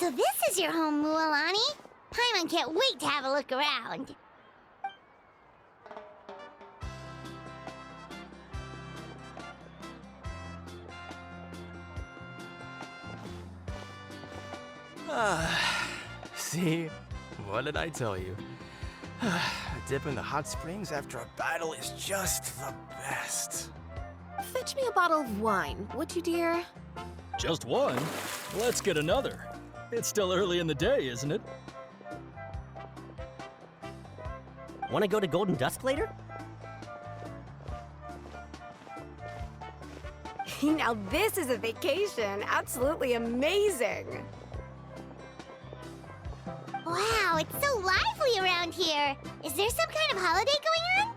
So this is your home, Mualani? Paimon can't wait to have a look around. See? What did I tell you? A dip in the hot springs after a battle is just the best. Fetch me a bottle of wine, would you, dear? Just one? Let's get another. It's still early in the day, isn't it? Want to go to Golden Dusk later? Now this is a vacation. Absolutely amazing. Wow, it's so lively around here. Is there some kind of holiday going on?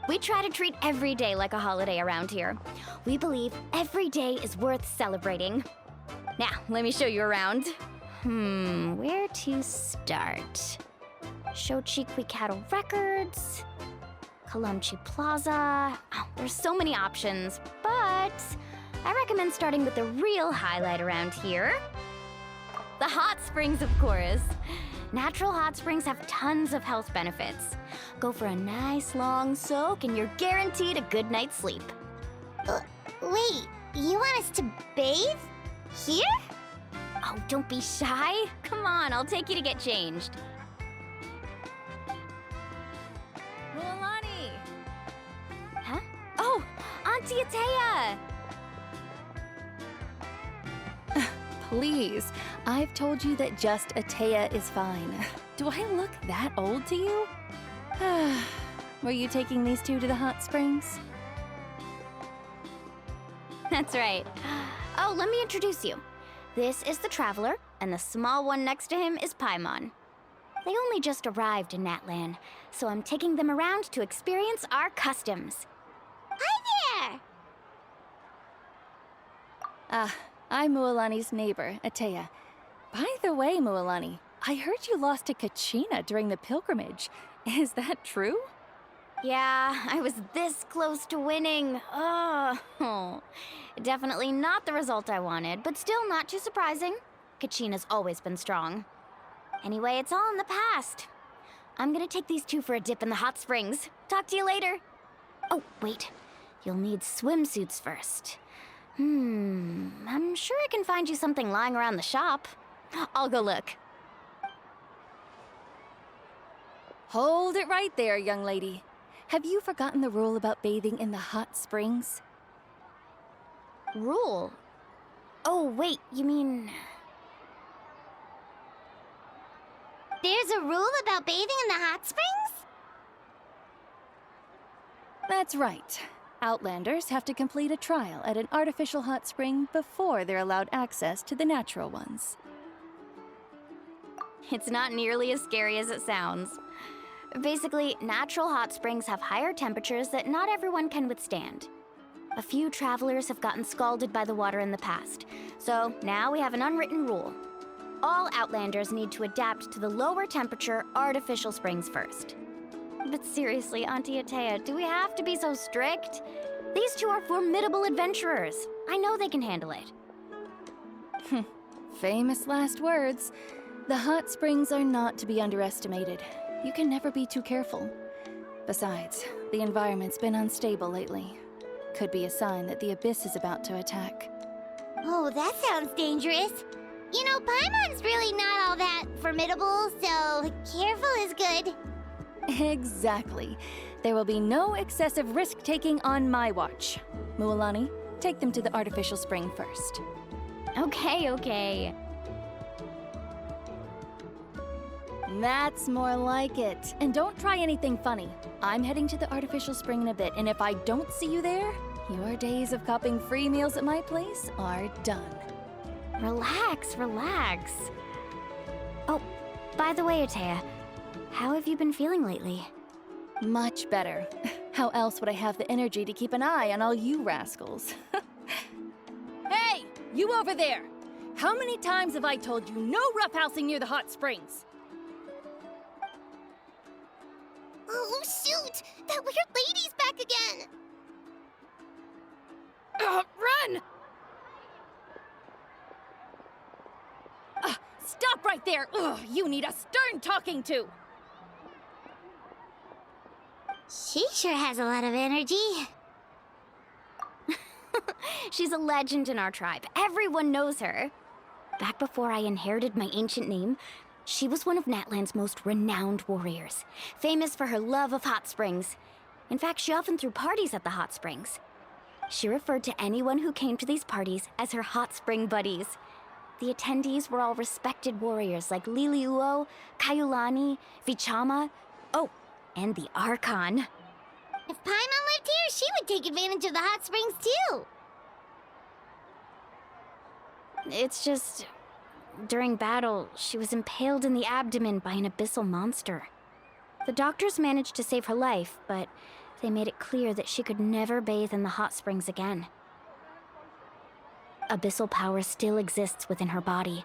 We try to treat every day like a holiday around here. We believe every day is worth celebrating. Now, let me show you around. Where to start? Shochiqui Cattle Records, Kalamchi Plaza. Oh, there's so many options, but I recommend starting with the real highlight around here. The hot springs, of course. Natural hot springs have tons of health benefits. Go for a nice long soak and you're guaranteed a good night's sleep. Wait, you want us to bathe? Here? Oh, don't be shy. Come on, I'll take you to get changed. Mualani! Huh? Oh, Auntie Atea! Please, I've told you that just Atea is fine. Do I look that old to you? Were you taking these two to the hot springs? That's right. Oh, let me introduce you. This is the Traveler, and the small one next to him is Paimon. They only just arrived in Natlan, so I'm taking them around to experience our customs. Hi there! I'm Mualani's neighbor, Atea. By the way, Mualani, I heard you lost to Kachina during the pilgrimage. Is that true? Yeah, I was this close to winning. Oh, definitely not the result I wanted, but still not too surprising. Kachina's always been strong. Anyway, it's all in the past. I'm gonna take these two for a dip in the hot springs. Talk to you later. Oh, wait. You'll need swimsuits first. I'm sure I can find you something lying around the shop. I'll go look. Hold it right there, young lady. Have you forgotten the rule about bathing in the hot springs? Rule? Oh, wait, you mean... There's a rule about bathing in the hot springs? That's right. Outlanders have to complete a trial at an artificial hot spring before they're allowed access to the natural ones. It's not nearly as scary as it sounds. Basically, natural hot springs have higher temperatures that not everyone can withstand. A few travelers have gotten scalded by the water in the past, so now we have an unwritten rule. All Outlanders need to adapt to the lower temperature artificial springs first. But seriously, Auntie Atea, do we have to be so strict? These two are formidable adventurers. I know they can handle it. Famous last words. The hot springs are not to be underestimated. You can never be too careful. Besides, the environment's been unstable lately. Could be a sign that the abyss is about to attack. Oh, that sounds dangerous. You know, Paimon's really not all that formidable, so careful is good. Exactly. There will be no excessive risk-taking on my watch. Mualani, take them to the artificial spring first. Okay. That's more like it. And don't try anything funny. I'm heading to the artificial spring in a bit, and if I don't see you there, your days of copping free meals at my place are done. Relax. Oh, by the way, Atea, how have you been feeling lately? Much better. How else would I have the energy to keep an eye on all you rascals? Hey! You over there! How many times have I told you no roughhousing near the hot springs? Oh, shoot! That weird lady's back again! Run! Stop right there! Ugh, you need a stern talking to! She sure has a lot of energy. She's a legend in our tribe. Everyone knows her. Back before I inherited my ancient name, she was one of Natlan's most renowned warriors, famous for her love of hot springs. In fact, she often threw parties at the hot springs. She referred to anyone who came to these parties as her hot spring buddies. The attendees were all respected warriors like Liliuo, Kaiulani, Vichama, oh, and the Archon. If Paimon lived here, she would take advantage of the hot springs too. It's just, during battle, she was impaled in the abdomen by an abyssal monster. The doctors managed to save her life, but they made it clear that she could never bathe in the hot springs again. Abyssal power still exists within her body.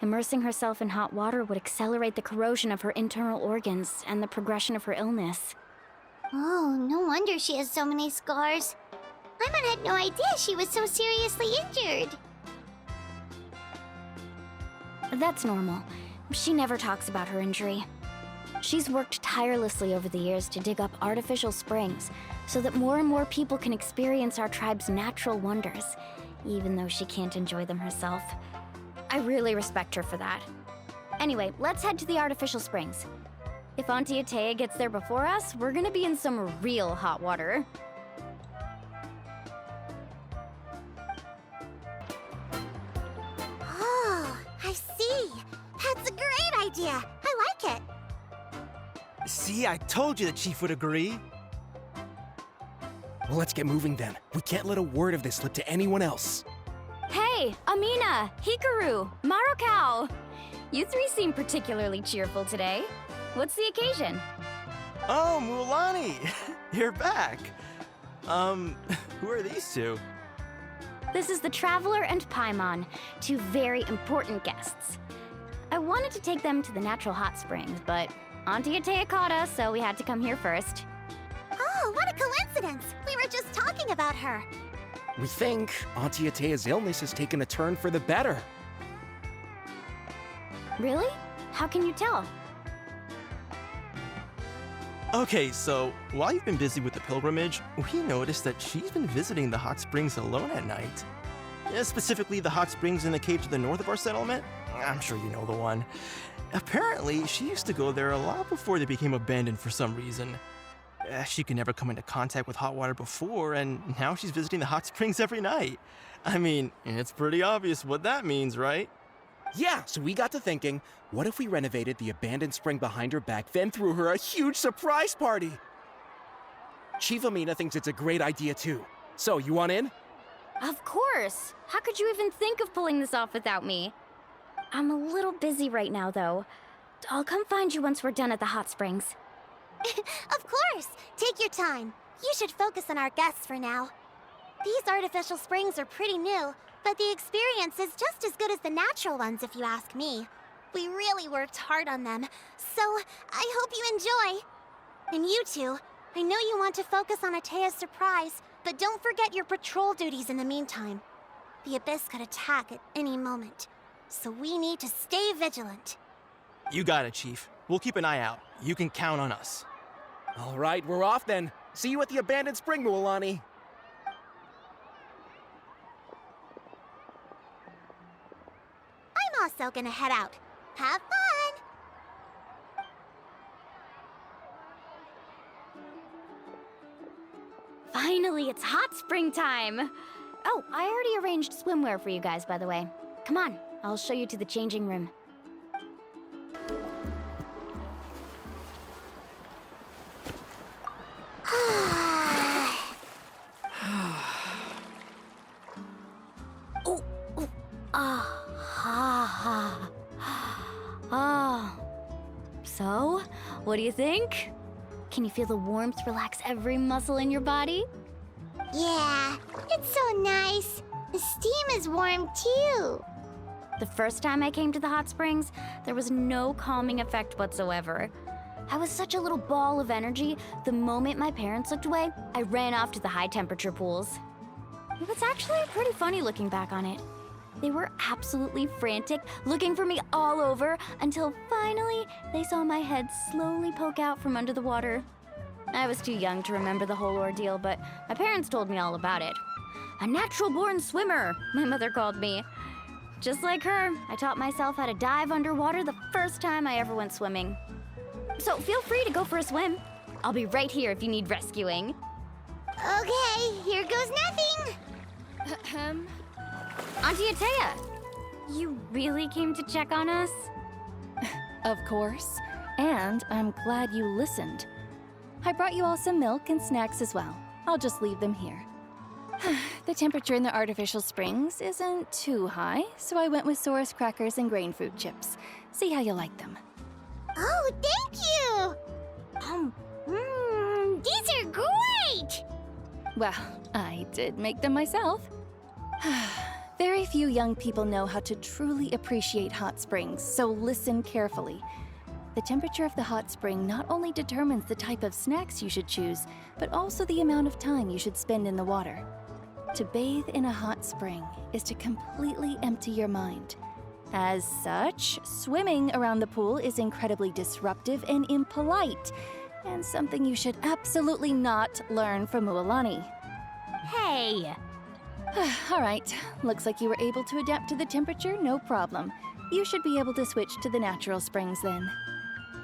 Immersing herself in hot water would accelerate the corrosion of her internal organs and the progression of her illness. Oh, no wonder she has so many scars. Paimon had no idea she was so seriously injured. That's normal. She never talks about her injury. She's worked tirelessly over the years to dig up artificial springs so that more and more people can experience our tribe's natural wonders, even though she can't enjoy them herself. I really respect her for that. Anyway, let's head to the artificial springs. If Auntie Atea gets there before us, we're gonna be in some real hot water. Oh, I see. That's a great idea. I like it. See, I told you the chief would agree. Well, let's get moving then. We can't let a word of this slip to anyone else. Hey, Amina, Hikaru, Marokao! You three seem particularly cheerful today. What's the occasion? Oh, Mulani! You're back. Who are these two? This is the Traveler and Paimon, two very important guests. I wanted to take them to the natural hot springs, but Auntie Atea caught us, so we had to come here first. Oh, what a coincidence. We were just talking about her. We think Auntie Atea's illness has taken a turn for the better. Really? How can you tell? Okay, so while you've been busy with the pilgrimage, we noticed that she's been visiting the hot springs alone at night. Specifically, the hot springs in the cave to the north of our settlement. I'm sure you know the one. Apparently, she used to go there a lot before they became abandoned for some reason. She could never come into contact with hot water before, and now she's visiting the hot springs every night. I mean, it's pretty obvious what that means, right? Yeah, so we got to thinking, what if we renovated the abandoned spring behind her back, then threw her a huge surprise party? Chief Amina thinks it's a great idea too. So, you want in? Of course! How could you even think of pulling this off without me? I'm a little busy right now, though. I'll come find you once we're done at the hot springs. Of course. Take your time. You should focus on our guests for now. These artificial springs are pretty new, but the experience is just as good as the natural ones if you ask me. We really worked hard on them, so I hope you enjoy. And you two, I know you want to focus on Atea's surprise, but don't forget your patrol duties in the meantime. The Abyss could attack at any moment, so we need to stay vigilant. You got it, Chief. We'll keep an eye out. You can count on us. All right, we're off then. See you at the abandoned spring, Mualani. I'm also gonna head out. Have fun! Finally, it's hot spring time! Oh, I already arranged swimwear for you guys, by the way. Come on, I'll show you to the changing room. So, what do you think? Can you feel the warmth relax every muscle in your body? Yeah, it's so nice. The steam is warm too. The first time I came to the hot springs, there was no calming effect whatsoever. I was such a little ball of energy, the moment my parents looked away, I ran off to the high temperature pools. It was actually pretty funny looking back on it. They were absolutely frantic, looking for me all over, until finally they saw my head slowly poke out from under the water. I was too young to remember the whole ordeal, but my parents told me all about it. A natural-born swimmer, my mother called me. Just like her, I taught myself how to dive underwater the first time I ever went swimming. So feel free to go for a swim. I'll be right here if you need rescuing. Okay, here goes nothing. Auntie Atea, you really came to check on us? Of course. And I'm glad you listened. I brought you all some milk and snacks as well. I'll just leave them here. The temperature in the artificial springs isn't too high, so I went with Saurus crackers and grain fruit chips. See how you like them. Oh, thank you. These are great. Well, I did make them myself. Very few young people know how to truly appreciate hot springs, so listen carefully. The temperature of the hot spring not only determines the type of snacks you should choose, but also the amount of time you should spend in the water. To bathe in a hot spring is to completely empty your mind. As such, swimming around the pool is incredibly disruptive and impolite, and something you should absolutely not learn from Mualani. Hey! All right, looks like you were able to adapt to the temperature, no problem. You should be able to switch to the natural springs then.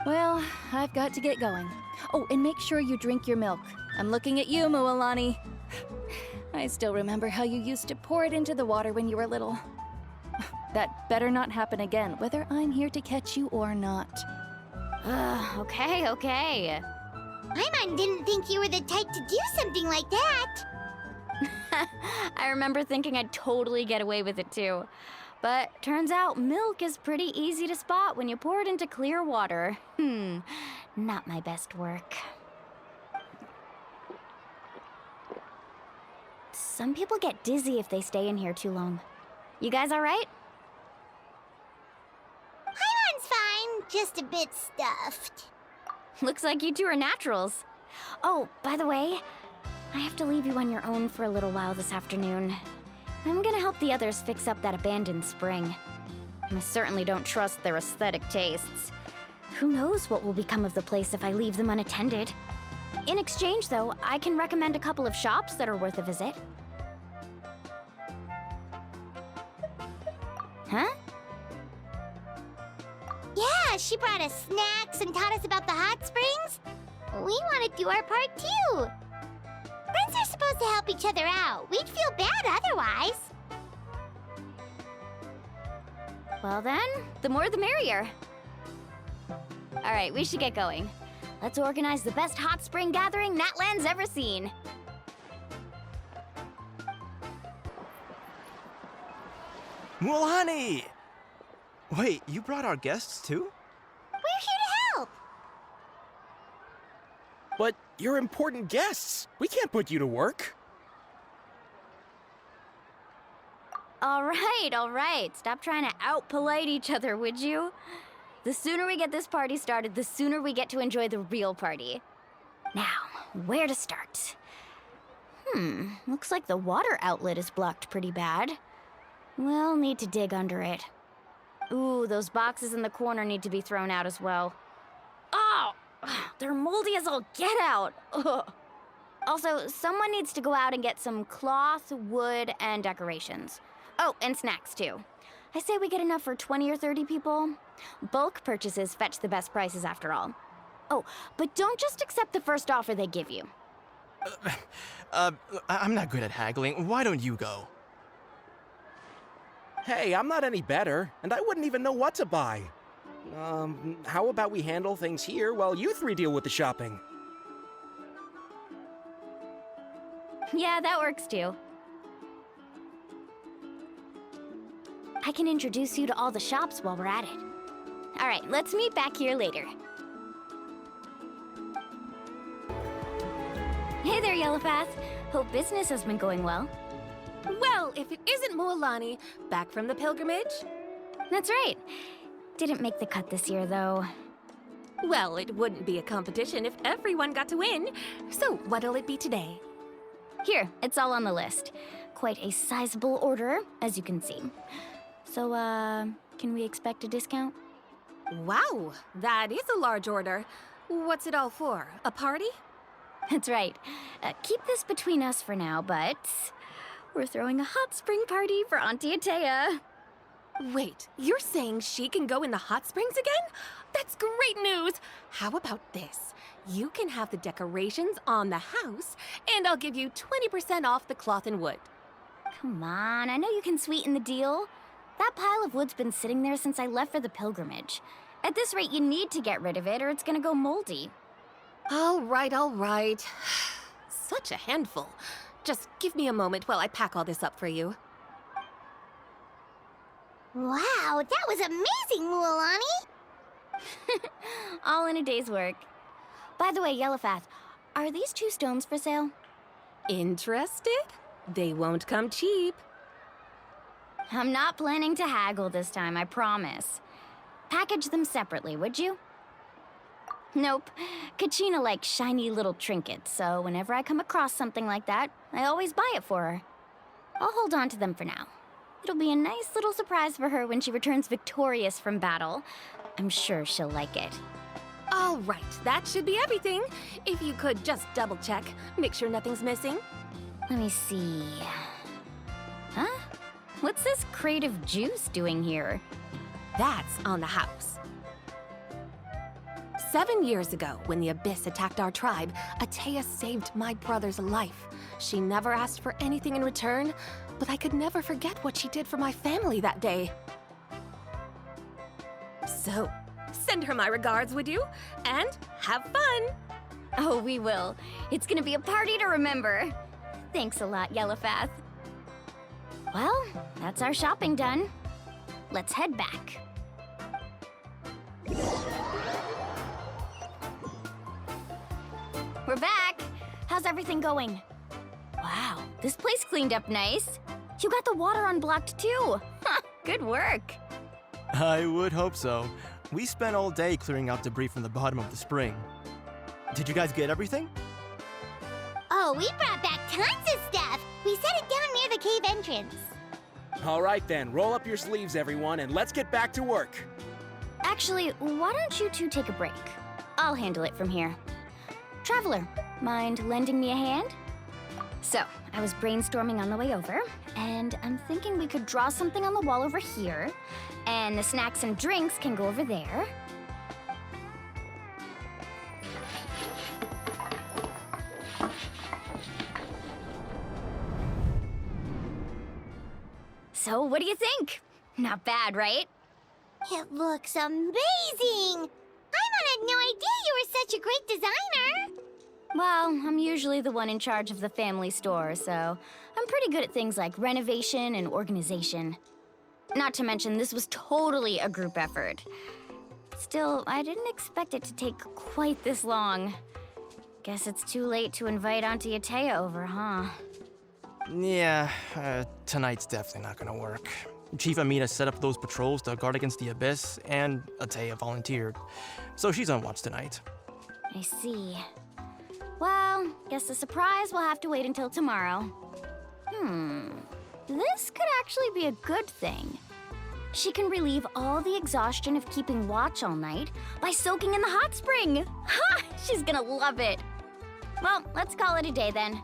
Well, I've got to get going. Oh, and make sure you drink your milk. I'm looking at you, Mualani. I still remember how you used to pour it into the water when you were little. That better not happen again, whether I'm here to catch you or not. Okay. Paimon didn't think you were the type to do something like that. I remember thinking I'd totally get away with it too. But turns out milk is pretty easy to spot when you pour it into clear water. Not my best work. Some people get dizzy if they stay in here too long. You guys all right? Paimon's fine, just a bit stuffed. Looks like you two are naturals. Oh, by the way, I have to leave you on your own for a little while this afternoon. I'm gonna help the others fix up that abandoned spring. I certainly don't trust their aesthetic tastes. Who knows what will become of the place if I leave them unattended? In exchange, though, I can recommend a couple of shops that are worth a visit. Huh? Yeah, she brought us snacks and taught us about the hot springs. We want to do our part too. Friends are supposed to help each other out. We'd feel bad otherwise. Well then, the more the merrier. All right, we should get going. Let's organize the best hot spring gathering Natland's ever seen. Mualani! Wait, you brought our guests too? We're here to help. But you're important guests. We can't put you to work. All right. Stop trying to out-polite each other, would you? The sooner we get this party started, the sooner we get to enjoy the real party. Now, where to start? Looks like the water outlet is blocked pretty bad. We'll need to dig under it. Ooh, those boxes in the corner need to be thrown out as well. Oh! They're moldy as all get out! Ugh. Also, someone needs to go out and get some cloth, wood, and decorations. Oh, and snacks too. I say we get enough for 20 or 30 people. Bulk purchases fetch the best prices after all. Oh, but don't just accept the first offer they give you. I'm not good at haggling. Why don't you go? Hey, I'm not any better, and I wouldn't even know what to buy. How about we handle things here while you three deal with the shopping? Yeah, that works too. I can introduce you to all the shops while we're at it. All right, let's meet back here later. Hey there, Yellowpath. Hope business has been going well. Well, if it isn't Mualani, back from the pilgrimage? That's right. Didn't make the cut this year, though. Well, it wouldn't be a competition if everyone got to win. So what'll it be today? Here, it's all on the list. quite a sizable order, as you can see. So, can we expect a discount? Wow, that is a large order. What's it all for? A party? That's right. Keep this between us for now, but we're throwing a hot spring party for Auntie Atea. Wait, you're saying she can go in the hot springs again? That's great news! How about this? You can have the decorations on the house, and I'll give you 20% off the cloth and wood. Come on, I know you can sweeten the deal. That pile of wood's been sitting there since I left for the pilgrimage. At this rate, you need to get rid of it or it's gonna go moldy. All right, all right. Such a handful. Just give me a moment while I pack all this up for you. Wow, that was amazing, Mualani! All in a day's work. By the way, Yellowfath, are these 2 stones for sale? Interested? They won't come cheap. I'm not planning to haggle this time, I promise. Package them separately, would you? Nope. Kachina likes shiny little trinkets, so whenever I come across something like that, I always buy it for her. I'll hold on to them for now. It'll be a nice little surprise for her when she returns victorious from battle. I'm sure she'll like it. All right, that should be everything. If you could just double check, make sure nothing's missing. Let me see. Huh? What's this crate of juice doing here? That's on the house. 7 years ago, when the Abyss attacked our tribe, Atea saved my brother's life. She never asked for anything in return, but I could never forget what she did for my family that day. So, send her my regards, would you? And have fun! Oh, we will. It's gonna be a party to remember. Thanks a lot, Yellowfath. Well, that's our shopping done. Let's head back. We're back! How's everything going? Wow, this place cleaned up nice. You got the water unblocked too. Good work. I would hope so. We spent all day clearing out debris from the bottom of the spring. Did you guys get everything? Oh, we brought back tons of stuff! We set it down near the cave entrance. All right then, roll up your sleeves, everyone, and let's get back to work. Actually, why don't you two take a break? I'll handle it from here. Traveler, mind lending me a hand? So, I was brainstorming on the way over, and I'm thinking we could draw something on the wall over here, and the snacks and drinks can go over there. So, what do you think? Not bad, right? It looks amazing! Paimon had no idea you were such a great designer! Well, I'm usually the one in charge of the family store, so I'm pretty good at things like renovation and organization. Not to mention, this was totally a group effort. Still, I didn't expect it to take quite this long. Guess it's too late to invite Auntie Atea over, huh? Yeah, tonight's definitely not gonna work. Chief Amina set up those patrols to guard against the Abyss, and Atea volunteered. So she's on watch tonight. I see. Well, guess the surprise will have to wait until tomorrow. This could actually be a good thing. She can relieve all the exhaustion of keeping watch all night by soaking in the hot spring. Ha! She's gonna love it. Well, let's call it a day then.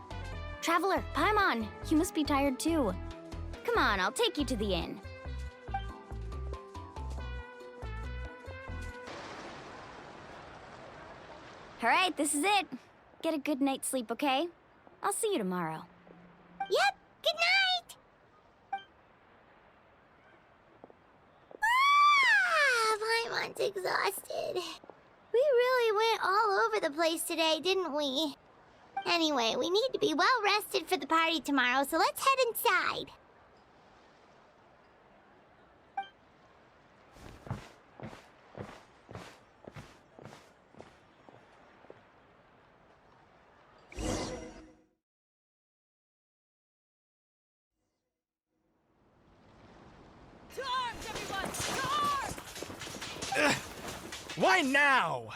Traveler, Paimon, you must be tired too. Come on, I'll take you to the inn. All right, this is it. Get a good night's sleep, okay? I'll see you tomorrow. Yep, good night! Paimon's exhausted. We really went all over the place today, didn't we? Anyway, we need to be well rested for the party tomorrow, so let's head inside. Why now?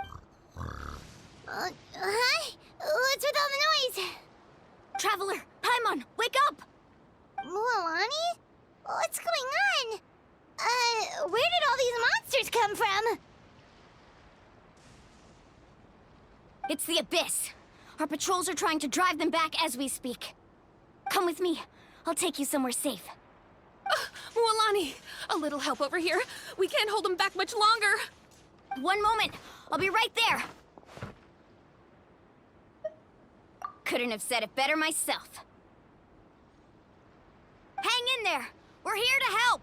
Huh? What's with all the noise? Traveler, Paimon, wake up! Mualani? What's going on? Where did all these monsters come from? It's the Abyss. Our patrols are trying to drive them back as we speak. Come with me. I'll take you somewhere safe. Mualani, a little help over here. We can't hold them back much longer. One moment. I'll be right there. Couldn't have said it better myself. Hang in there. We're here to help.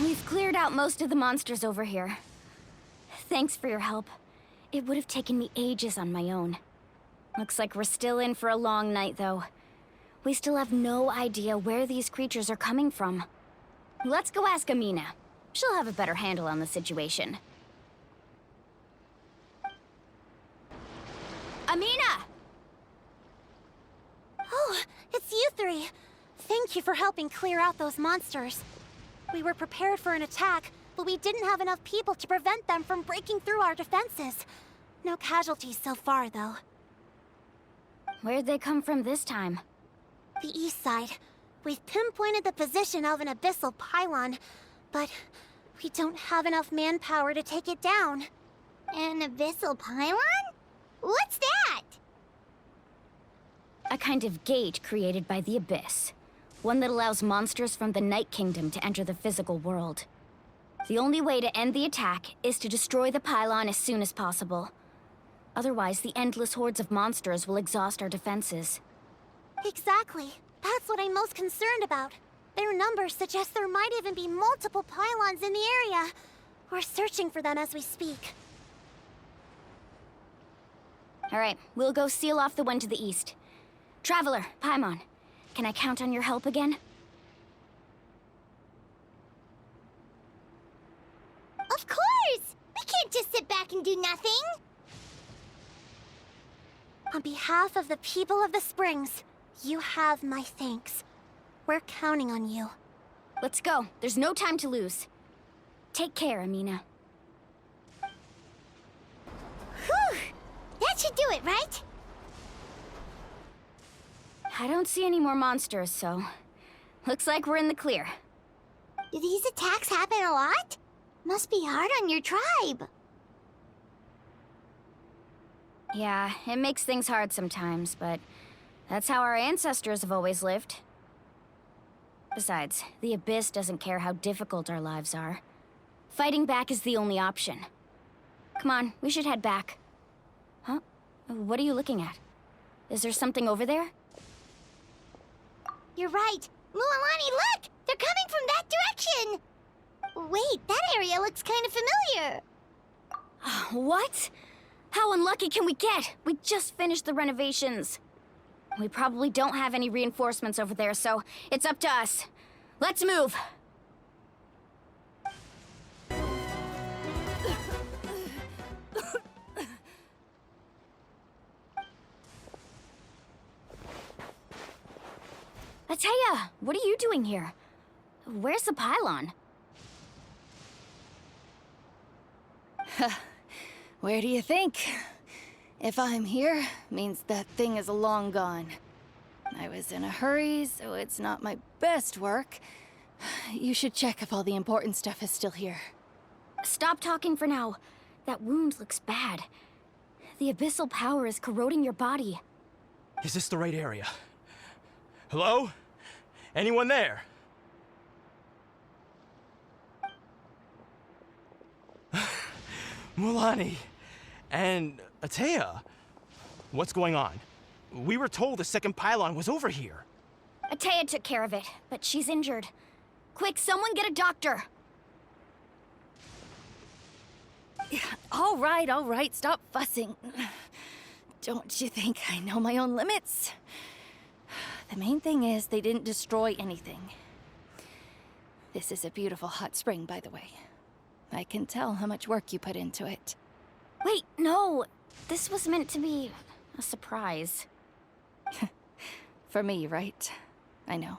We've cleared out most of the monsters over here. Thanks for your help. It would have taken me ages on my own. Looks like we're still in for a long night, though. We still have no idea where these creatures are coming from. Let's go ask Amina. She'll have a better handle on the situation. Amina! Oh, it's you three. Thank you for helping clear out those monsters. We were prepared for an attack, but we didn't have enough people to prevent them from breaking through our defenses. No casualties so far, though. Where'd they come from this time? The east side. We've pinpointed the position of an abyssal pylon, but we don't have enough manpower to take it down. An abyssal pylon? What's that? A kind of gate created by the Abyss. One that allows monsters from the Night Kingdom to enter the physical world. The only way to end the attack is to destroy the pylon as soon as possible. Otherwise, the endless hordes of monsters will exhaust our defenses. Exactly. That's what I'm most concerned about. Their numbers suggest there might even be multiple pylons in the area. We're searching for them as we speak. All right, we'll go seal off the one to the east. Traveler, Paimon, can I count on your help again? Of course! We can't just sit back and do nothing! On behalf of the people of the Springs, you have my thanks. We're counting on you. Let's go. There's no time to lose. Take care, Amina. Whew! That should do it, right? I don't see any more monsters, so... looks like we're in the clear. Do these attacks happen a lot? Must be hard on your tribe. Yeah, it makes things hard sometimes, but that's how our ancestors have always lived. Besides, the Abyss doesn't care how difficult our lives are. Fighting back is the only option. Come on, we should head back. Huh? What are you looking at? Is there something over there? You're right. Mualani, look! They're coming from that direction! Wait, that area looks kind of familiar. What? How unlucky can we get? We just finished the renovations. We probably don't have any reinforcements over there, so it's up to us. Let's move! Ateya, what are you doing here? Where's the pylon? Where do you think? If I'm here, means that thing is long gone. I was in a hurry, so it's not my best work. You should check if all the important stuff is still here. Stop talking for now. That wound looks bad. The abyssal power is corroding your body. Is this the right area? Hello? Anyone there? Mualani and Ateya, what's going on? We were told the second pylon was over here. Ateya took care of it, but she's injured. Quick, someone get a doctor! All right, stop fussing. Don't you think I know my own limits? The main thing is they didn't destroy anything. This is a beautiful hot spring, by the way. I can tell how much work you put into it. Wait, no! This was meant to be a surprise. For me, right? I know.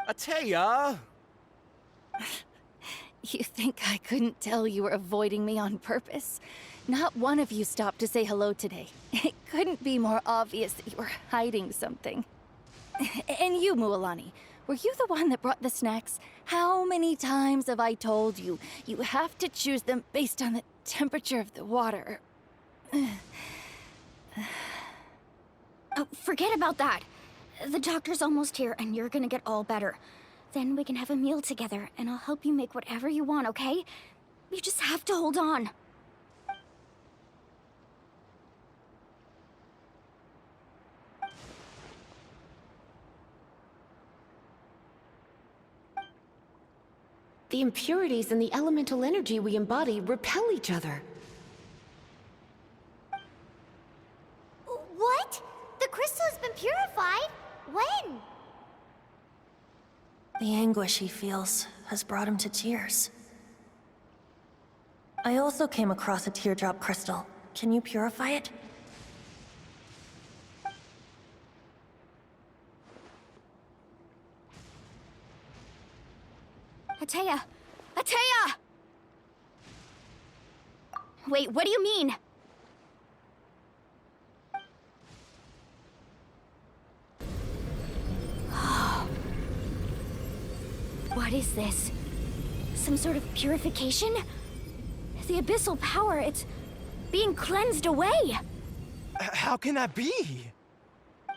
Ateya! You think I couldn't tell you were avoiding me on purpose? Not one of you stopped to say hello today. It couldn't be more obvious that you were hiding something. And you, Mualani, were you the one that brought the snacks? How many times have I told you, you have to choose them based on the temperature of the water? Oh, forget about that. The doctor's almost here, and you're gonna get all better. Then we can have a meal together, and I'll help you make whatever you want, okay? You just have to hold on. The impurities in the elemental energy we embody repel each other. What? The crystal has been purified? When? The anguish he feels has brought him to tears. I also came across a teardrop crystal. Can you purify it? Atea! Atea! Wait, what do you mean? What is this? Some sort of purification? The abyssal power, it's being cleansed away! How can that be?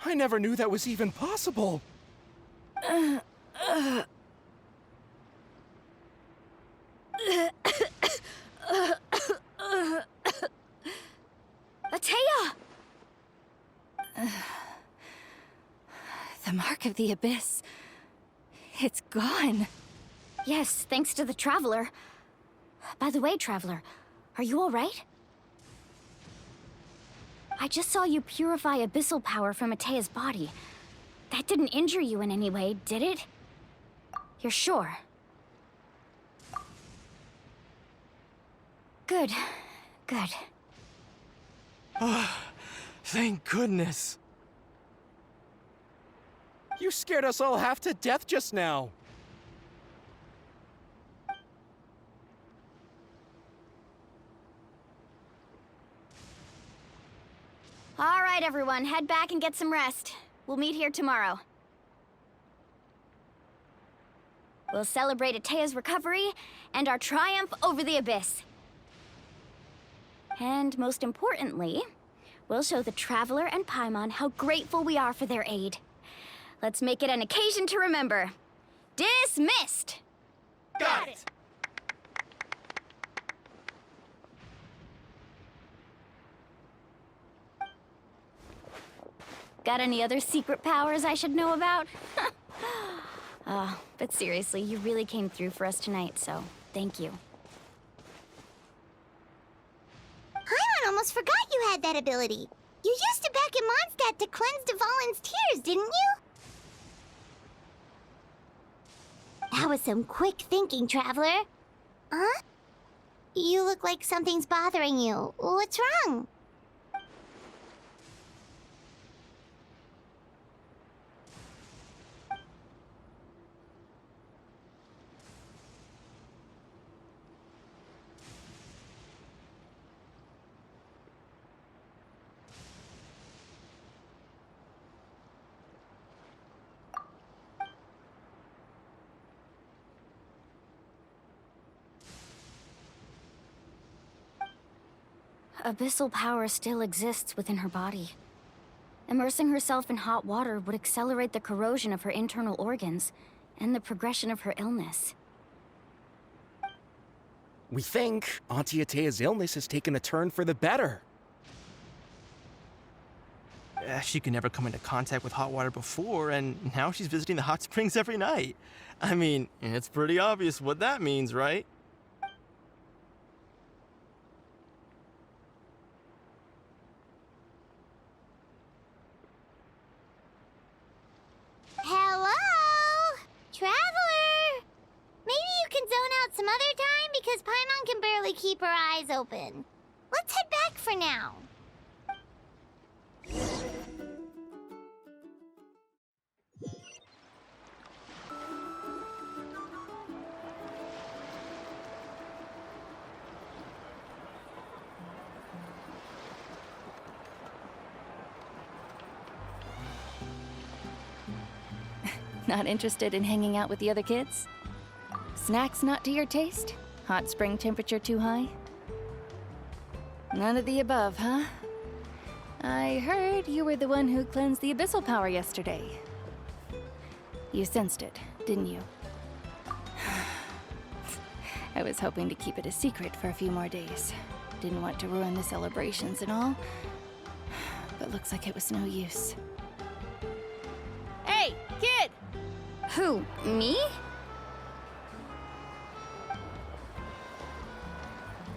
I never knew that was even possible. Atea! The mark of the abyss. It's gone. Yes, thanks to the Traveler. By the way, Traveler, are you alright? I just saw you purify abyssal power from Atea's body. That didn't injure you in any way, did it? You're sure? Good. Good. Thank goodness. You scared us all half to death just now. All right, everyone, head back and get some rest. We'll meet here tomorrow. We'll celebrate Atea's recovery and our triumph over the abyss. And most importantly, we'll show the Traveler and Paimon how grateful we are for their aid. Let's make it an occasion to remember. Dismissed! Got it! Got any other secret powers I should know about? But seriously, you really came through for us tonight, so thank you. Paimon almost forgot you had that ability. You used it back in Mondstadt to cleanse Dvalin's tears, didn't you? That was some quick thinking, Traveler. Huh? You look like something's bothering you. What's wrong? Abyssal power still exists within her body. Immersing herself in hot water would accelerate the corrosion of her internal organs and the progression of her illness. We think Auntie Atea's illness has taken a turn for the better. She could never come into contact with hot water before, and now she's visiting the hot springs every night. I mean, it's pretty obvious what that means, right? Hello? Traveler? Maybe you can zone out some other time because Paimon can barely keep her eyes open. Let's head back for now. Not interested in hanging out with the other kids? Snacks not to your taste? Hot spring temperature too high? None of the above, huh? I heard you were the one who cleansed the abyssal power yesterday. You sensed it, didn't you? I was hoping to keep it a secret for a few more days. Didn't want to ruin the celebrations and all. But looks like it was no use. Hey, kid! Who, me?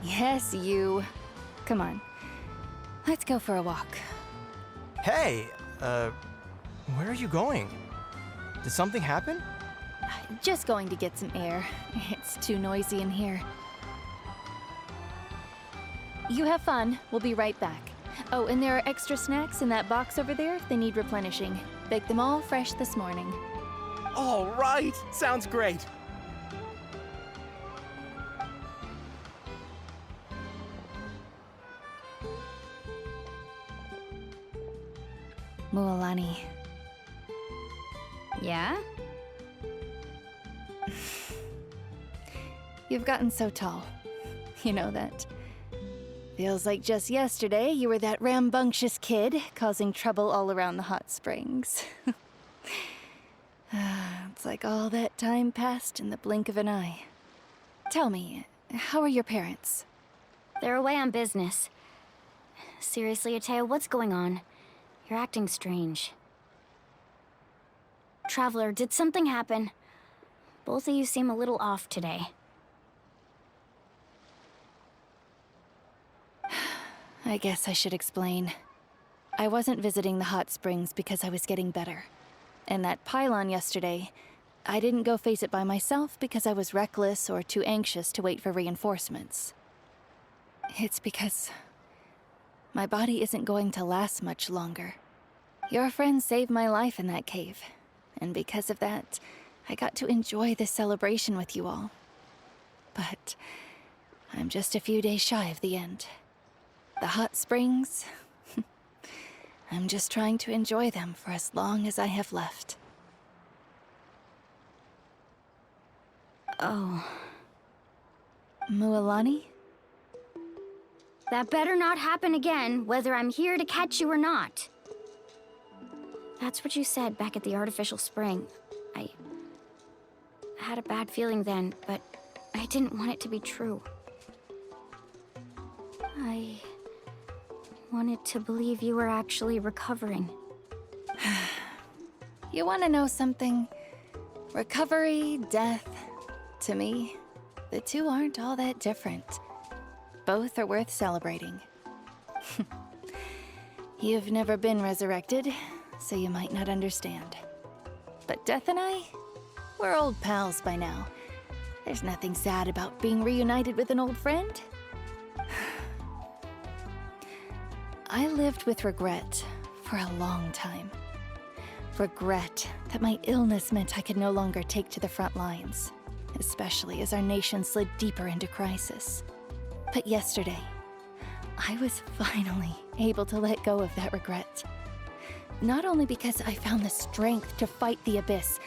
Yes, you. Come on. Let's go for a walk. Hey, where are you going? Did something happen? Just going to get some air. It's too noisy in here. You have fun. We'll be right back. Oh, and there are extra snacks in that box over there if they need replenishing. Baked them all fresh this morning. All right, sounds great. Mualani. Yeah? You've gotten so tall. You know that. Feels like just yesterday you were that rambunctious kid causing trouble all around the hot springs. It's like all that time passed in the blink of an eye. Tell me, how are your parents? They're away on business. Seriously, Atea, what's going on? You're acting strange. Traveler, did something happen? Both of you seem a little off today. I guess I should explain. I wasn't visiting the hot springs because I was getting better. And that pylon yesterday, I didn't go face it by myself because I was reckless or too anxious to wait for reinforcements. It's because my body isn't going to last much longer. Your friend saved my life in that cave, and because of that, I got to enjoy this celebration with you all. But I'm just a few days shy of the end. The hot springs, I'm just trying to enjoy them for as long as I have left. Oh. Mualani? That better not happen again, whether I'm here to catch you or not. That's what you said back at the artificial spring. I had a bad feeling then, but I didn't want it to be true. I wanted to believe you were actually recovering. You want to know something? Recovery, death, to me, the two aren't all that different. Both are worth celebrating. You've never been resurrected, so you might not understand. But Death and I, we're old pals by now. There's nothing sad about being reunited with an old friend. I lived with regret for a long time. Regret that my illness meant I could no longer take to the front lines, especially as our nation slid deeper into crisis. But yesterday, I was finally able to let go of that regret. Not only because I found the strength to fight the abyss,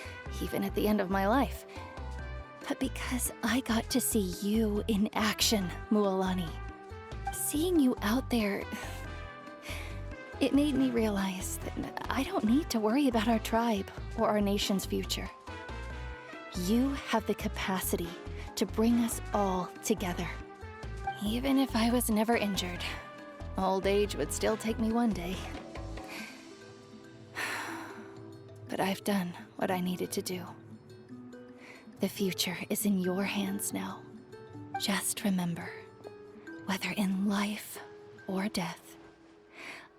even at the end of my life, but because I got to see you in action, Mualani. Seeing you out there, it made me realize that I don't need to worry about our tribe or our nation's future. You have the capacity to bring us all together. Even if I was never injured, old age would still take me one day. But I've done what I needed to do. The future is in your hands now. Just remember, whether in life or death,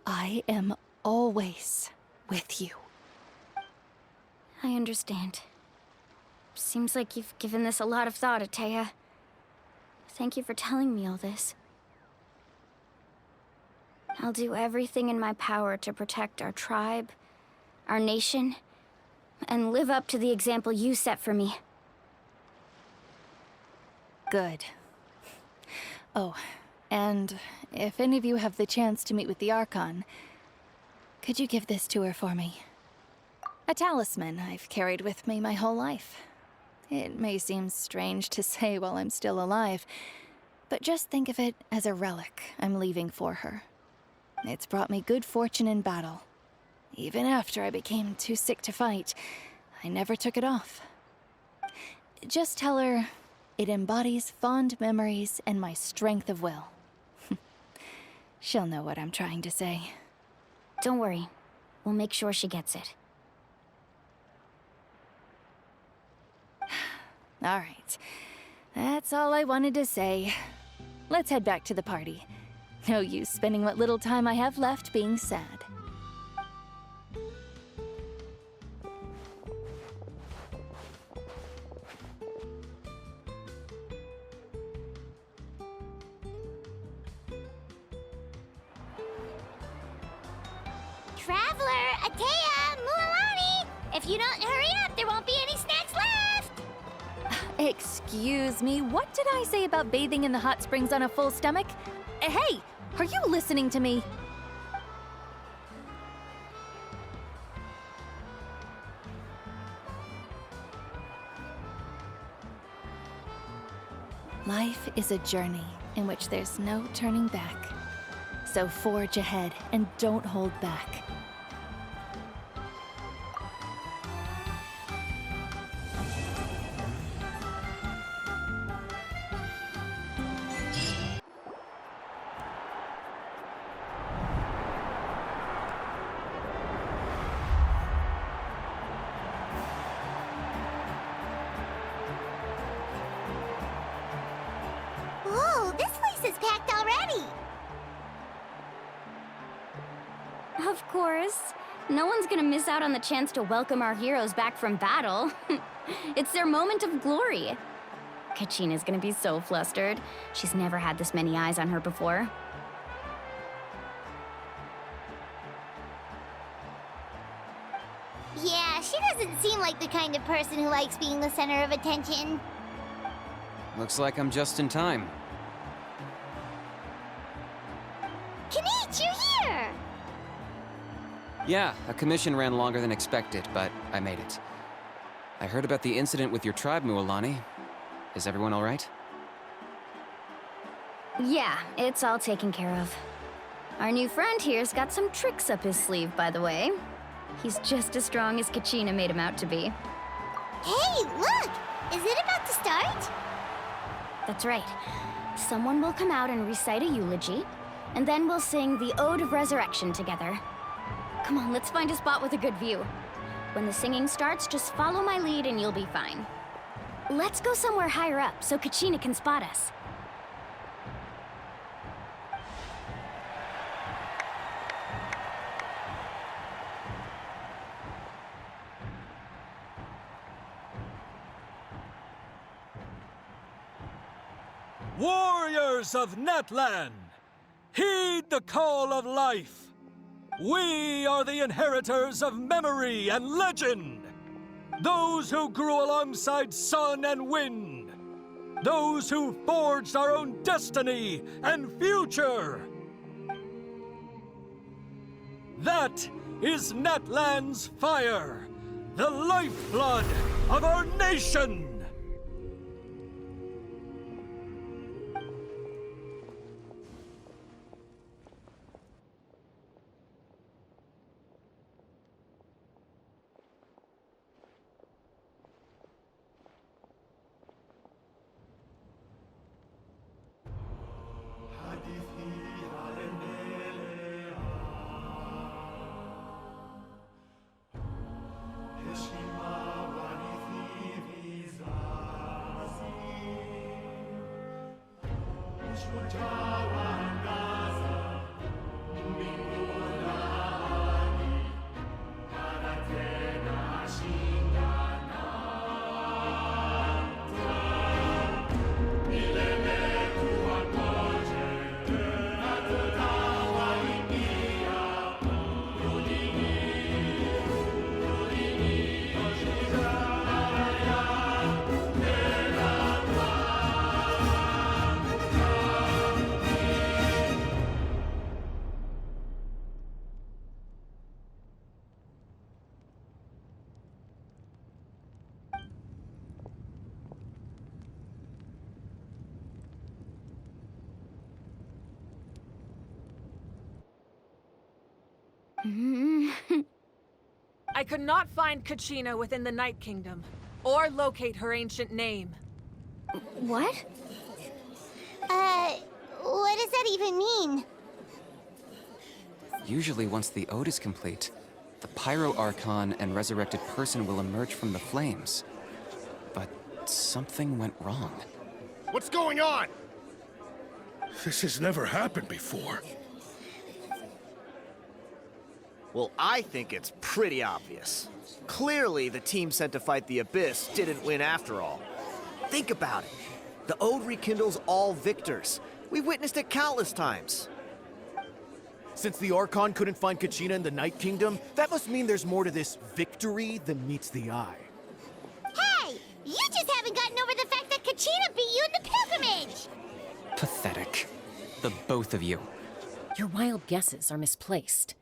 I am always with you. I understand. Seems like you've given this a lot of thought, Atea. Thank you for telling me all this. I'll do everything in my power to protect our tribe, our nation, and live up to the example you set for me. Good. Oh, and if any of you have the chance to meet with the Archon, could you give this to her for me? A talisman I've carried with me my whole life. It may seem strange to say while I'm still alive, but just think of it as a relic I'm leaving for her. It's brought me good fortune in battle. Even after I became too sick to fight, I never took it off. Just tell her it embodies fond memories and my strength of will. She'll know what I'm trying to say. Don't worry. We'll make sure she gets it. All right. That's all I wanted to say. Let's head back to the party. No use spending what little time I have left being sad. Traveler, Atea, Mualani! If you don't hurry up, there won't be any snacks left! Excuse me, what did I say about bathing in the hot springs on a full stomach? Hey, are you listening to me? Life is a journey in which there's no turning back. So forge ahead and don't hold back. Whoa, this place is packed already! Of course. No one's gonna miss out on the chance to welcome our heroes back from battle. It's their moment of glory. Kachina's gonna be so flustered. She's never had this many eyes on her before. Yeah, she doesn't seem like the kind of person who likes being the center of attention. Looks like I'm just in time. Kanich, you're here! Yeah, a commission ran longer than expected, but I made it. I heard about the incident with your tribe, Mualani. Is everyone all right? Yeah, it's all taken care of. Our new friend here's got some tricks up his sleeve, by the way. He's just as strong as Kachina made him out to be. Hey, look! Is it about to start? That's right. Someone will come out and recite a eulogy, and then we'll sing the Ode of Resurrection together. Come on, let's find a spot with a good view. When the singing starts, just follow my lead and you'll be fine. Let's go somewhere higher up so Kachina can spot us. Warriors of Natlan, heed the call of life. We are the inheritors of memory and legend. Those who grew alongside sun and wind. Those who forged our own destiny and future. That is Natlan's fire, the lifeblood of our nation. I could not find Kachina within the Night Kingdom, or locate her ancient name. What? What does that even mean? Usually once the ode is complete, the Pyro Archon and resurrected person will emerge from the flames. But something went wrong. What's going on? This has never happened before. Well, I think it's pretty obvious. Clearly, the team sent to fight the Abyss didn't win after all. Think about it. The Ode rekindles all victors. We've witnessed it countless times. Since the Archon couldn't find Kachina in the Night Kingdom, that must mean there's more to this victory than meets the eye. Hey! You just haven't gotten over the fact that Kachina beat you in the pilgrimage! Pathetic. The both of you. Your wild guesses are misplaced.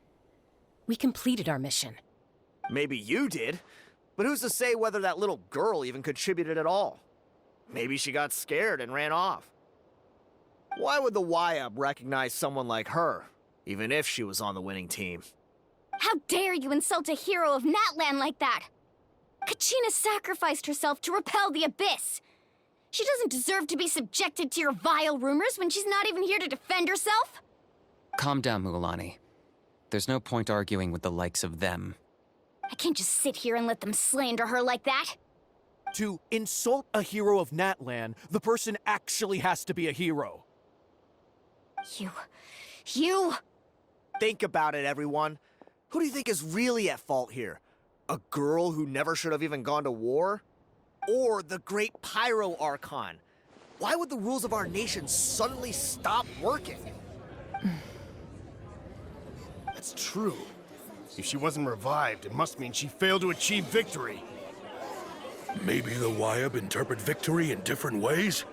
We completed our mission. Maybe you did, but who's to say whether that little girl even contributed at all? Maybe she got scared and ran off. Why would the YUB recognize someone like her, even if she was on the winning team? How dare you insult a hero of Natlan like that? Kachina sacrificed herself to repel the Abyss. She doesn't deserve to be subjected to your vile rumors when she's not even here to defend herself. Calm down, Mualani. There's no point arguing with the likes of them. I can't just sit here and let them slander her like that. To insult a hero of Natlan, the person actually has to be a hero. You... Think about it, everyone. Who do you think is really at fault here? A girl who never should have even gone to war? Or the great Pyro Archon? Why would the rules of our nation suddenly stop working? That's true. If she wasn't revived, it must mean she failed to achieve victory. Maybe the YUB interpret victory in different ways?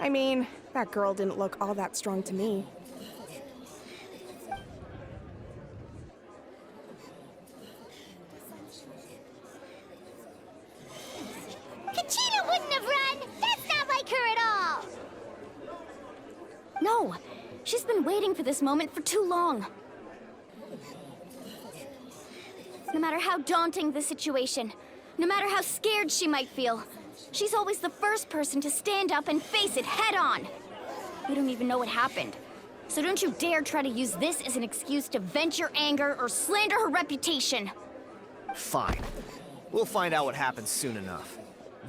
I mean, that girl didn't look all that strong to me. Kachina wouldn't have run! That's not like her at all! No, she's been waiting for this moment for too long. No matter how daunting the situation, no matter how scared she might feel, she's always the first person to stand up and face it head-on. We don't even know what happened, so don't you dare try to use this as an excuse to vent your anger or slander her reputation. Fine. We'll find out what happens soon enough.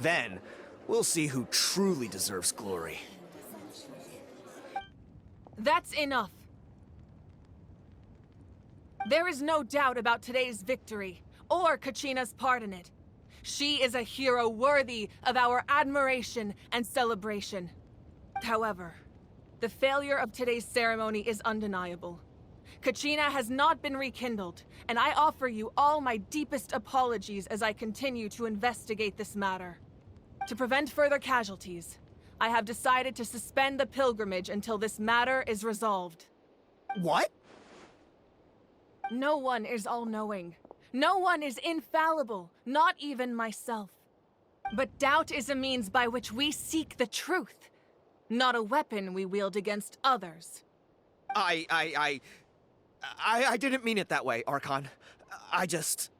Then, we'll see who truly deserves glory. That's enough. There is no doubt about today's victory, or Kachina's part in it. She is a hero worthy of our admiration and celebration. However, the failure of today's ceremony is undeniable. Kachina has not been rekindled, and I offer you all my deepest apologies as I continue to investigate this matter. To prevent further casualties, I have decided to suspend the pilgrimage until this matter is resolved. What? No one is all-knowing. No one is infallible, not even myself. But doubt is a means by which we seek the truth, not a weapon we wield against others. I didn't mean it that way, Archon. I just...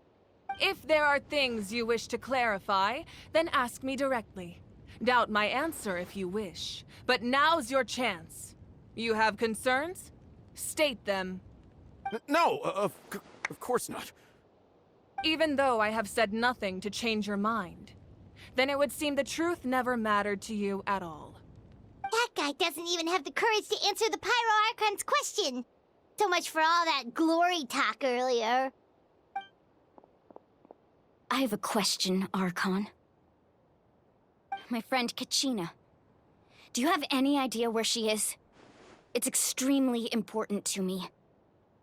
If there are things you wish to clarify, then ask me directly. Doubt my answer if you wish, but now's your chance. You have concerns? State them. No, of course not. Even though I have said nothing to change your mind, then it would seem the truth never mattered to you at all. That guy doesn't even have the courage to answer the Pyro Archon's question. So much for all that glory talk earlier. I have a question, Archon. My friend Kachina. Do you have any idea where she is? It's extremely important to me.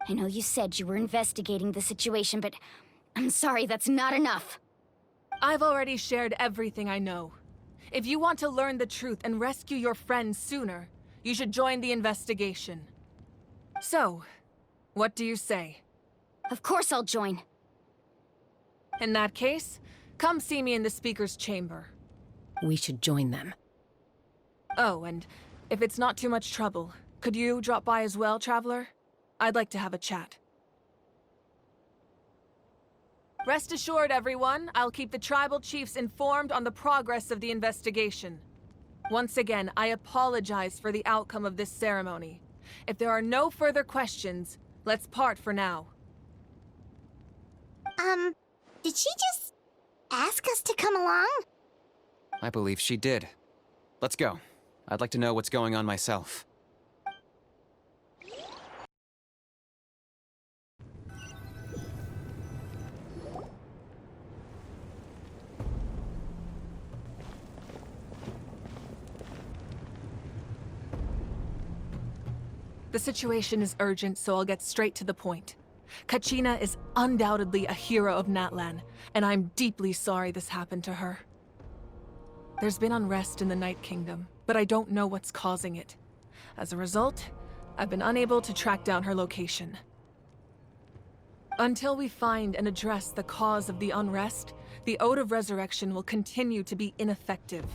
I know you said you were investigating the situation, but I'm sorry, that's not enough. I've already shared everything I know. If you want to learn the truth and rescue your friends sooner, you should join the investigation. So, what do you say? Of course I'll join. In that case, come see me in the speaker's chamber. We should join them. Oh, and if it's not too much trouble, could you drop by as well, Traveler? I'd like to have a chat. Rest assured, everyone, I'll keep the tribal chiefs informed on the progress of the investigation. Once again, I apologize for the outcome of this ceremony. If there are no further questions, let's part for now. Did she just ask us to come along? I believe she did. Let's go. I'd like to know what's going on myself. The situation is urgent, so I'll get straight to the point. Kachina is undoubtedly a hero of Natlan, and I'm deeply sorry this happened to her. There's been unrest in the Night Kingdom, but I don't know what's causing it. As a result, I've been unable to track down her location. Until we find and address the cause of the unrest, the Ode of Resurrection will continue to be ineffective.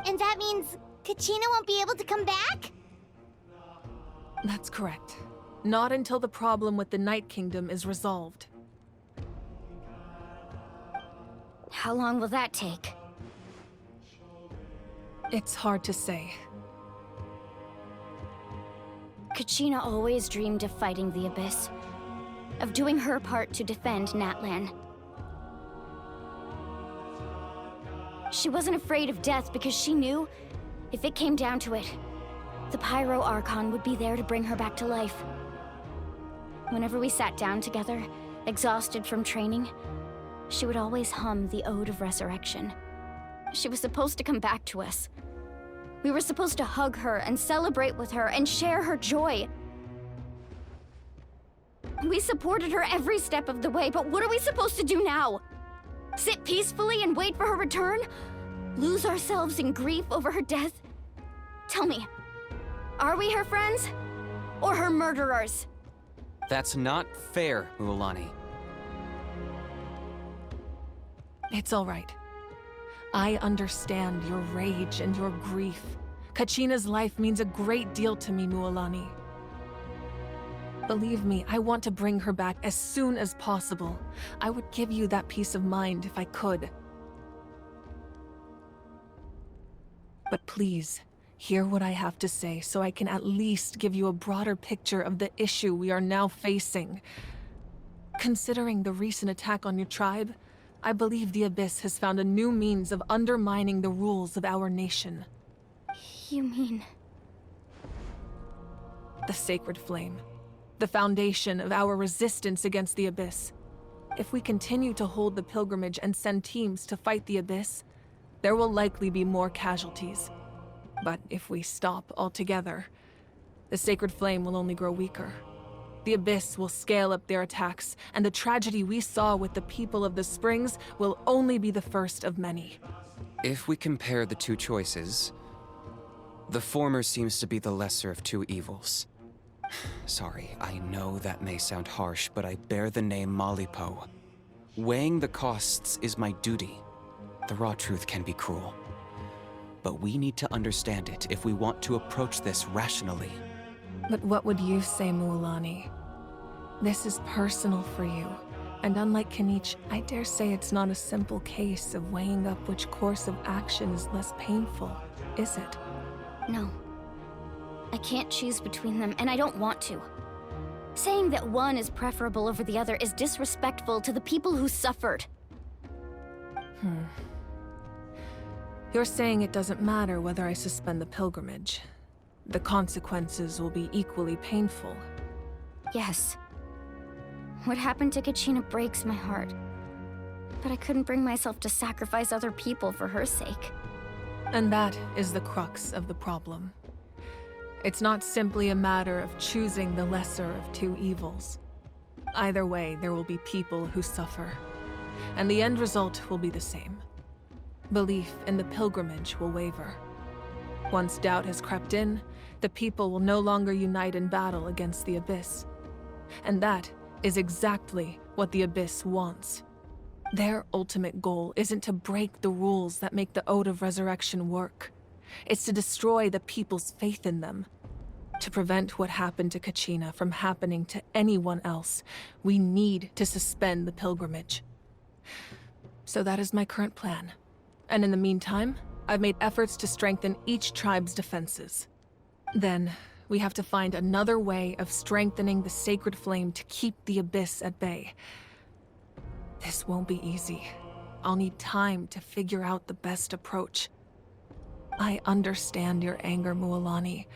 And that means Kachina won't be able to come back? That's correct. Not until the problem with the Night Kingdom is resolved. How long will that take? It's hard to say. Kachina always dreamed of fighting the Abyss, of doing her part to defend Natlan. She wasn't afraid of death because she knew, if it came down to it, the Pyro Archon would be there to bring her back to life. Whenever we sat down together, exhausted from training, she would always hum the Ode of Resurrection. She was supposed to come back to us. We were supposed to hug her and celebrate with her and share her joy. We supported her every step of the way, but what are we supposed to do now? Sit peacefully and wait for her return? Lose ourselves in grief over her death? Tell me, are we her friends? Or her murderers? That's not fair, Mualani. It's all right. I understand your rage and your grief. Kachina's life means a great deal to me, Mualani. Believe me, I want to bring her back as soon as possible. I would give you that peace of mind if I could. But please, hear what I have to say so I can at least give you a broader picture of the issue we are now facing. Considering the recent attack on your tribe, I believe the Abyss has found a new means of undermining the rules of our nation. You mean... The Sacred Flame. The foundation of our resistance against the Abyss. If we continue to hold the pilgrimage and send teams to fight the Abyss, there will likely be more casualties. But if we stop altogether, the Sacred Flame will only grow weaker. The Abyss will scale up their attacks, and the tragedy we saw with the people of the Springs will only be the first of many. If we compare the two choices, the former seems to be the lesser of two evils. Sorry, I know that may sound harsh, but I bear the name Malipo. Weighing the costs is my duty. The raw truth can be cruel. But we need to understand it if we want to approach this rationally. But what would you say, Mualani? This is personal for you, and unlike Kanich, I dare say it's not a simple case of weighing up which course of action is less painful, is it? No. I can't choose between them, and I don't want to. Saying that one is preferable over the other is disrespectful to the people who suffered. You're saying it doesn't matter whether I suspend the pilgrimage. The consequences will be equally painful. Yes. What happened to Kachina breaks my heart. But I couldn't bring myself to sacrifice other people for her sake. And that is the crux of the problem. It's not simply a matter of choosing the lesser of two evils. Either way, there will be people who suffer. And the end result will be the same. Belief in the pilgrimage will waver. Once doubt has crept in, the people will no longer unite in battle against the Abyss. And that is exactly what the Abyss wants. Their ultimate goal isn't to break the rules that make the Ode of Resurrection work. It's to destroy the people's faith in them. To prevent what happened to Kachina from happening to anyone else, we need to suspend the pilgrimage. So that is my current plan. And in the meantime, I've made efforts to strengthen each tribe's defenses. Then, we have to find another way of strengthening the sacred flame to keep the Abyss at bay. This won't be easy. I'll need time to figure out the best approach. I understand your anger, Mualani,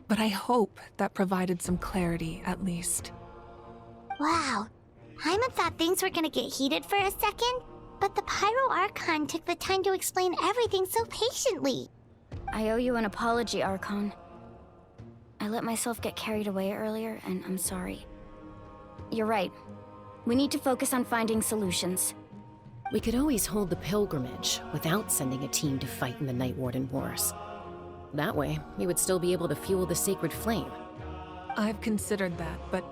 but I hope that provided some clarity, at least. Wow. Hyman thought things were gonna get heated for a second, but the Pyro Archon took the time to explain everything so patiently. I owe you an apology, Archon. I let myself get carried away earlier, and I'm sorry. You're right. We need to focus on finding solutions. We could always hold the pilgrimage without sending a team to fight in the Night Warden Wars. That way, we would still be able to fuel the sacred flame. I've considered that, but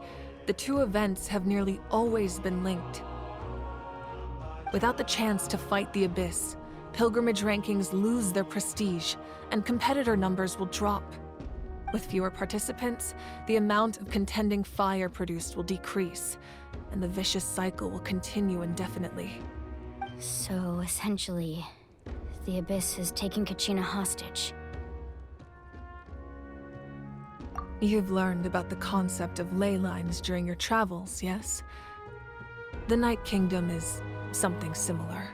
the two events have nearly always been linked. Without the chance to fight the Abyss, pilgrimage rankings lose their prestige, and competitor numbers will drop. With fewer participants, the amount of contending fire produced will decrease, and the vicious cycle will continue indefinitely. So, essentially, the Abyss is taking Kachina hostage. You've learned about the concept of ley lines during your travels, yes? The Night Kingdom is something similar.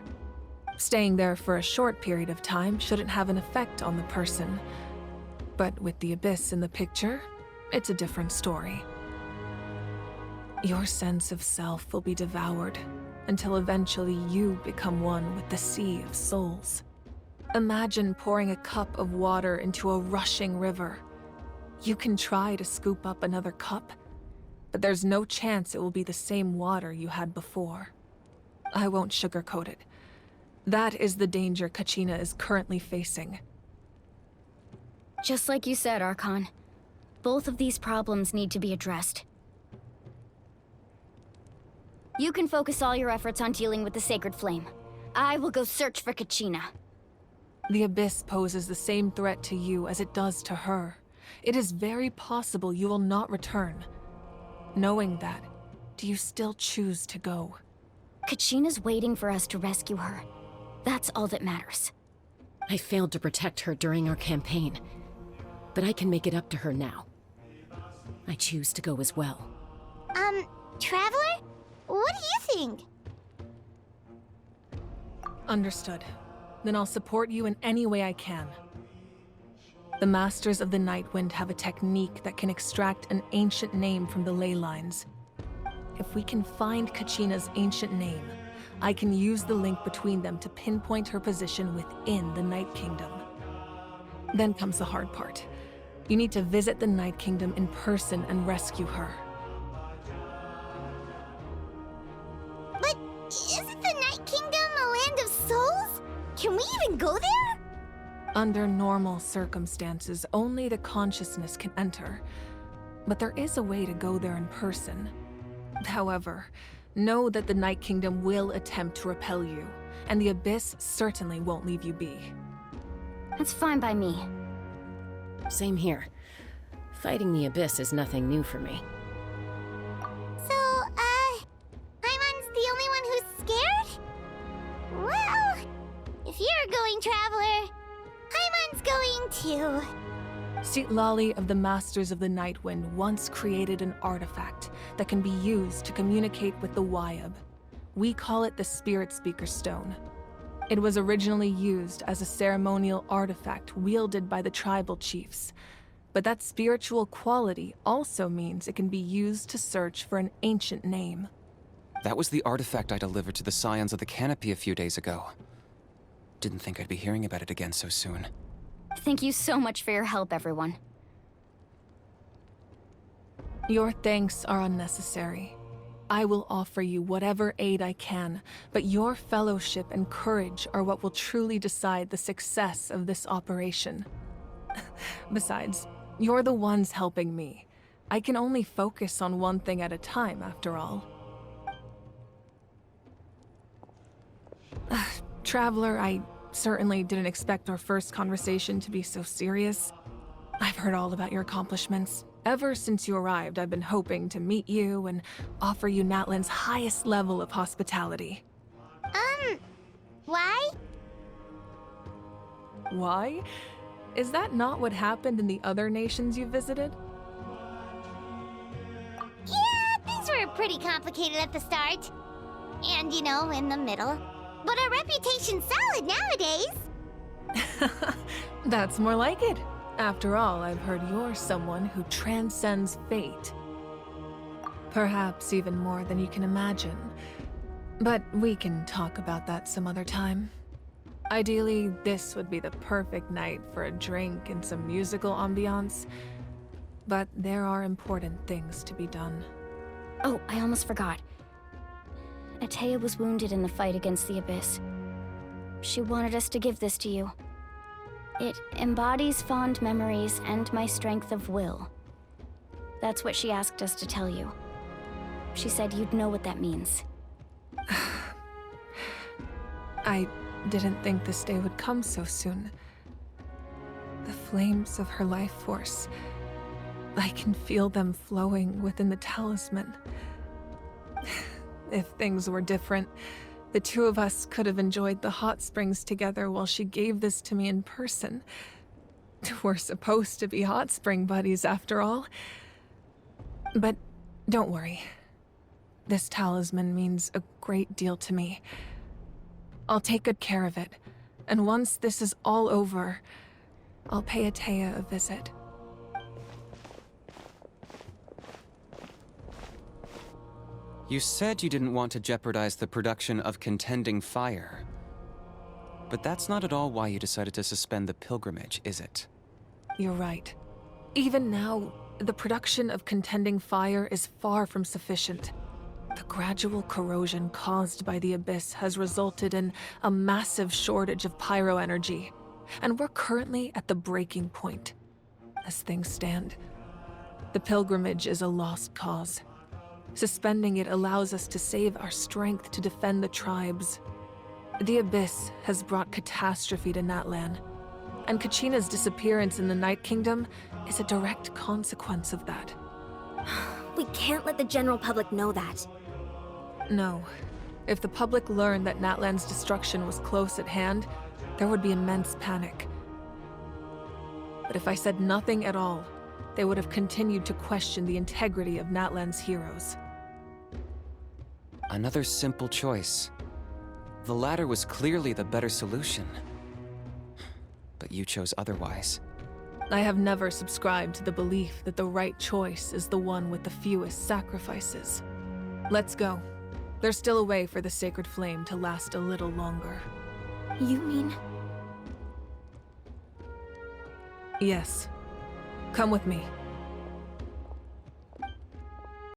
Staying there for a short period of time shouldn't have an effect on the person. But with the Abyss in the picture, it's a different story. Your sense of self will be devoured until eventually you become one with the Sea of Souls. Imagine pouring a cup of water into a rushing river. You can try to scoop up another cup, but there's no chance it will be the same water you had before. I won't sugarcoat it. That is the danger Kachina is currently facing. Just like you said, Archon. Both of these problems need to be addressed. You can focus all your efforts on dealing with the Sacred Flame. I will go search for Kachina. The Abyss poses the same threat to you as it does to her. It is very possible you will not return. Knowing that, do you still choose to go? Kachina's waiting for us to rescue her. That's all that matters. I failed to protect her during our campaign, but I can make it up to her now. I choose to go as well. Traveler? What do you think? Understood. Then I'll support you in any way I can. The Masters of the Nightwind have a technique that can extract an ancient name from the ley lines. If we can find Kachina's ancient name, I can use the link between them to pinpoint her position within the Night Kingdom. Then comes the hard part. You need to visit the Night Kingdom in person and rescue her. But isn't the Night Kingdom a land of souls? Can we even go there? Under normal circumstances, only the consciousness can enter. But there is a way to go there in person. However, know that the Night Kingdom will attempt to repel you, and the Abyss certainly won't leave you be. That's fine by me. Same here. Fighting the Abyss is nothing new for me. So, Hyman's the only one who's scared? Well, if you're going, Traveler, Hyman's going too. Sitlali of the Masters of the Nightwind once created an artifact that can be used to communicate with the Wyab. We call it the Spirit Speaker Stone. It was originally used as a ceremonial artifact wielded by the tribal chiefs, but that spiritual quality also means it can be used to search for an ancient name. That was the artifact I delivered to the Scions of the Canopy a few days ago. Didn't think I'd be hearing about it again so soon. Thank you so much for your help, everyone. Your thanks are unnecessary. I will offer you whatever aid I can, but your fellowship and courage are what will truly decide the success of this operation. Besides, you're the ones helping me. I can only focus on one thing at a time, after all. Traveler, I certainly didn't expect our first conversation to be so serious. I've heard all about your accomplishments. Ever since you arrived, I've been hoping to meet you and offer you Natlan's highest level of hospitality. Why? Why? Is that not what happened in the other nations you visited? Yeah, things were pretty complicated at the start. And, you know, in the middle. But our reputation's solid nowadays. That's more like it. After all, I've heard you're someone who transcends fate. Perhaps even more than you can imagine. But we can talk about that some other time. Ideally, this would be the perfect night for a drink and some musical ambiance. But there are important things to be done. Oh, I almost forgot. Atea was wounded in the fight against the Abyss. She wanted us to give this to you. It embodies fond memories and my strength of will. That's what she asked us to tell you. She said you'd know what that means. I didn't think this day would come so soon. The flames of her life force. I can feel them flowing within the talisman. If things were different, the two of us could have enjoyed the hot springs together while she gave this to me in person. We're supposed to be hot spring buddies after all. But don't worry. This talisman means a great deal to me. I'll take good care of it, and once this is all over, I'll pay Atea a visit. You said you didn't want to jeopardize the production of Contending Fire. But that's not at all why you decided to suspend the pilgrimage, is it? You're right. Even now, the production of Contending Fire is far from sufficient. The gradual corrosion caused by the Abyss has resulted in a massive shortage of pyro energy, and we're currently at the breaking point. As things stand, the pilgrimage is a lost cause. Suspending it allows us to save our strength to defend the tribes. The Abyss has brought catastrophe to Natlan, and Kachina's disappearance in the Night Kingdom is a direct consequence of that. We can't let the general public know that. No. If the public learned that Natlan's destruction was close at hand, there would be immense panic. But if I said nothing at all, they would have continued to question the integrity of Natlan's heroes. Another simple choice. The latter was clearly the better solution. But you chose otherwise. I have never subscribed to the belief that the right choice is the one with the fewest sacrifices. Let's go. There's still a way for the sacred flame to last a little longer. You mean? Yes. Come with me.